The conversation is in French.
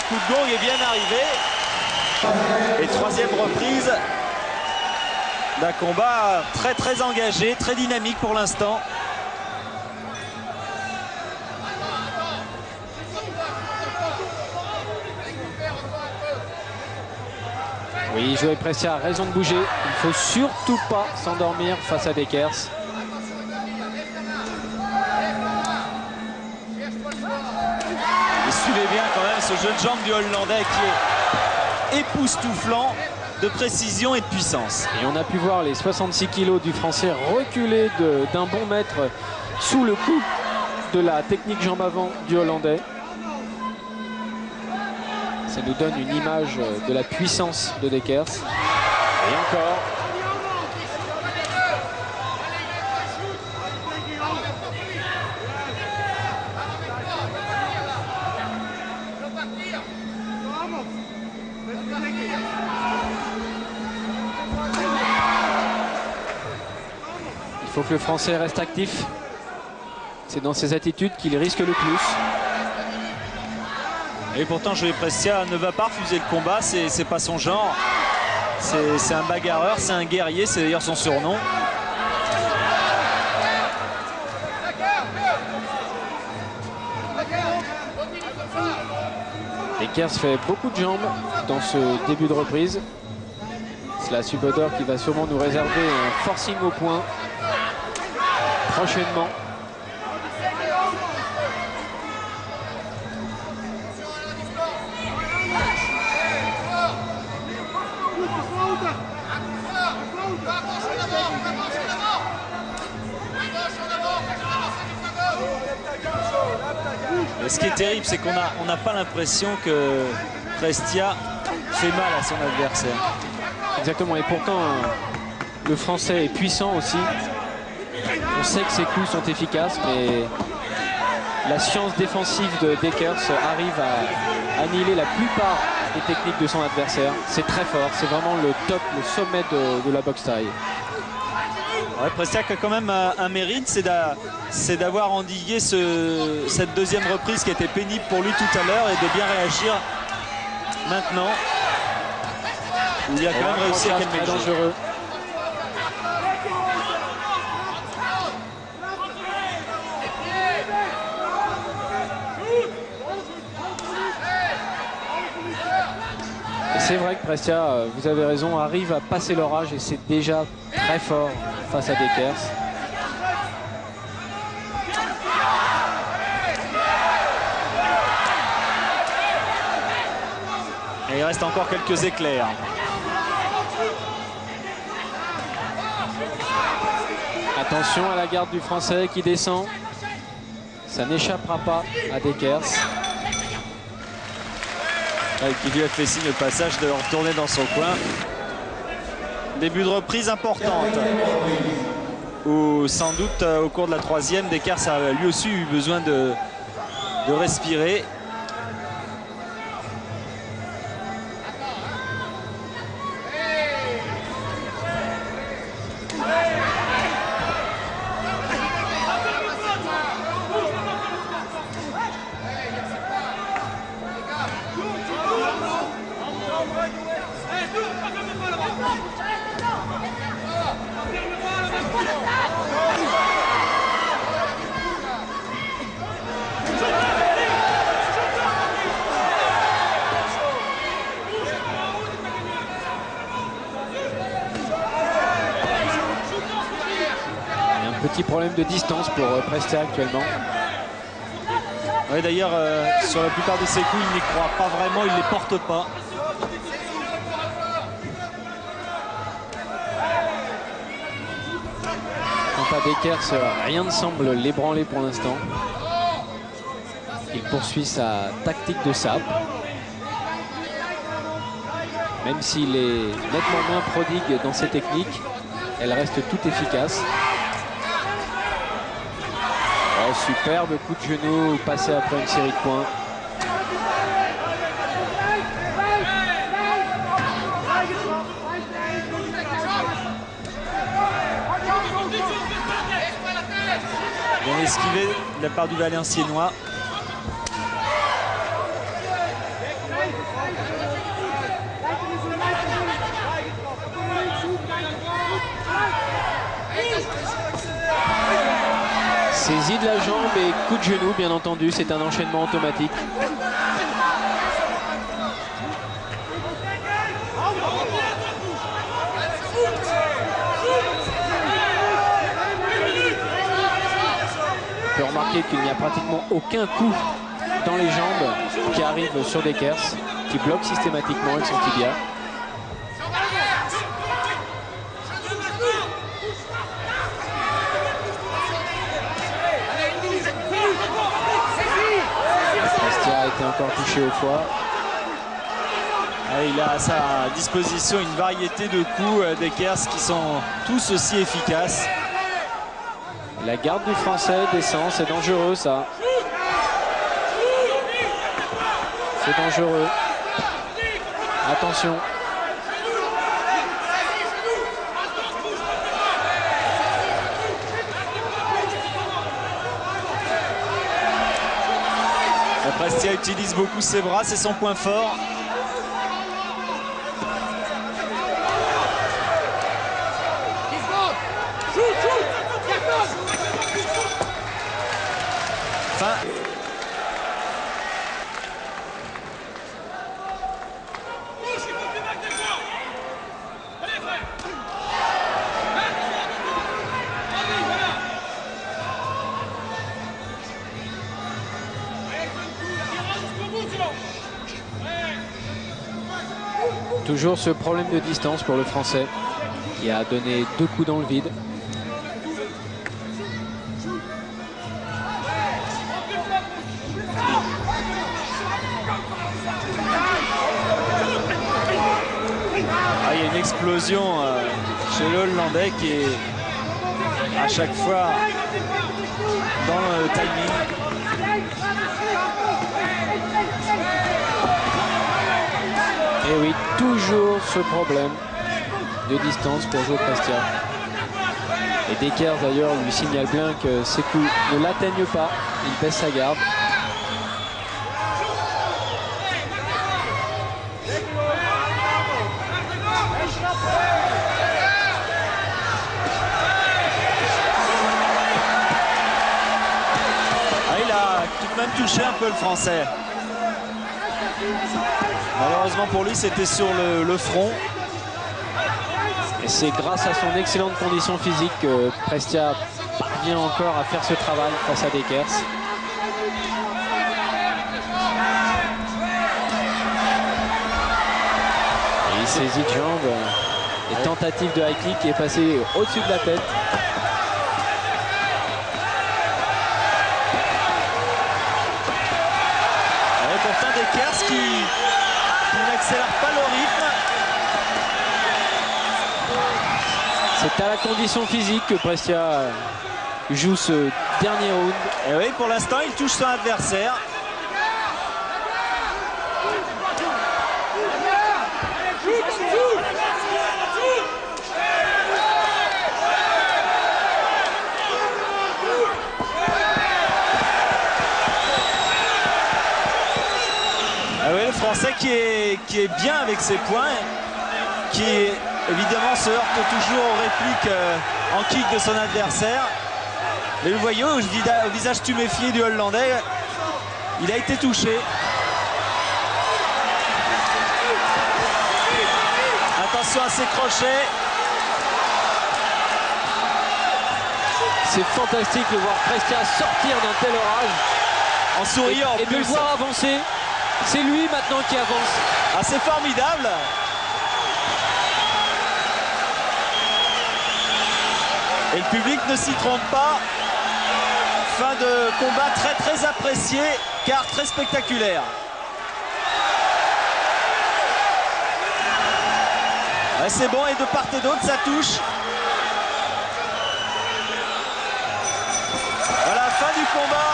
coup de gong est bien arrivé. Et troisième reprise d'un combat très engagé, très dynamique pour l'instant. Oui, Joey Prestia a raison de bouger. Il ne faut surtout pas s'endormir face à Dekers. Et suivez bien quand même ce jeu de jambe du Hollandais qui est époustouflant de précision et de puissance. Et on a pu voir les 66 kilos du Français reculer d'un bon mètre sous le coup de la technique jambe avant du Hollandais. Ça nous donne une image de la puissance de Dekers. Et encore. Il faut que le Français reste actif. C'est dans ses attitudes qu'il risque le plus. Et pourtant, Joey Prestia ne va pas refuser le combat, c'est pas son genre. C'est un bagarreur, c'est un guerrier, c'est d'ailleurs son surnom. Dekers fait beaucoup de jambes dans ce début de reprise. C'est la Subodor qui va sûrement nous réserver un forcing au point prochainement. Et ce qui est terrible, c'est qu'on n'a pas l'impression que Prestia fait mal à son adversaire. Exactement, et pourtant le Français est puissant aussi. On sait que ses coups sont efficaces, mais la science défensive de Dekers arrive à annihiler la plupart des techniques de son adversaire. C'est très fort, c'est vraiment le top, le sommet de la boxe thaï. Ouais, Prestia a quand même un mérite, c'est d'avoir endigué cette deuxième reprise qui était pénible pour lui tout à l'heure et de bien réagir maintenant. Où il a quand même réussi à calmer le jeu. Dangereux. C'est vrai que Prestia, vous avez raison, arrive à passer l'orage et c'est déjà très fort face à Dekers. Et il reste encore quelques éclairs. Attention à la garde du Français qui descend. Ça n'échappera pas à Dekers. Qui lui a fait signe au passage de retourner dans son coin. Début de reprise importante. Où sans doute au cours de la troisième, Dekers a lui aussi eu besoin de respirer. Petit problème de distance pour Prestia actuellement. Oui, d'ailleurs, sur la plupart de ses coups, il n'y croit pas vraiment, il ne les porte pas. Quant à Dekers, rien ne semble l'ébranler pour l'instant. Il poursuit sa tactique de sabre. Même s'il est nettement moins prodigue dans ses techniques, elle reste toute efficace. Oh, superbe coup de genou passé après une série de points. Bien esquivé de la part du Valenciennois. Saisie de la jambe et coup de genou, bien entendu, c'est un enchaînement automatique. On peut remarquer qu'il n'y a pratiquement aucun coup dans les jambes qui arrive sur Dekers, qui bloque systématiquement avec son tibia. Prestia a été encore touché au foie. Il a à sa disposition une variété de coups, Dekers, qui sont tous aussi efficaces. La garde du Français descend, c'est dangereux ça. C'est dangereux. Attention. Prestia utilise beaucoup ses bras, c'est son point fort. Fin. Toujours ce problème de distance pour le Français qui a donné 2 coups dans le vide. Il y a une explosion chez le Hollandais qui est à chaque fois dans le timing. Et oui, toujours ce problème de distance pour jouer Prestia. Et Dekers d'ailleurs lui signale bien que ses coups ne l'atteignent pas. Il baisse sa garde. Il a tout de même touché un peu le Français. Malheureusement pour lui, c'était sur le front. Et c'est grâce à son excellente condition physique que Prestia parvient encore à faire ce travail face à Dekers. Et il saisit de jambe. Et tentative de high kick qui est passée au-dessus de la tête. Et pourtant Dekers qui n'accélère pas le rythme. C'est à la condition physique que Prestia joue ce dernier round. Et oui, pour l'instant, il touche son adversaire. Oui, le Français qui est bien avec ses points, qui évidemment se heurte toujours aux répliques en kick de son adversaire. Mais vous voyez au visage tuméfié du Hollandais, il a été touché. Attention à ses crochets. C'est fantastique de voir Prestia sortir d'un tel orage. En souriant en plus. Et de le voir avancer. C'est lui maintenant qui avance. Ah, c'est formidable. Et le public ne s'y trompe pas. Fin de combat très apprécié, car très spectaculaire. Ouais, c'est bon, et de part et d'autre, ça touche. Voilà, fin du combat.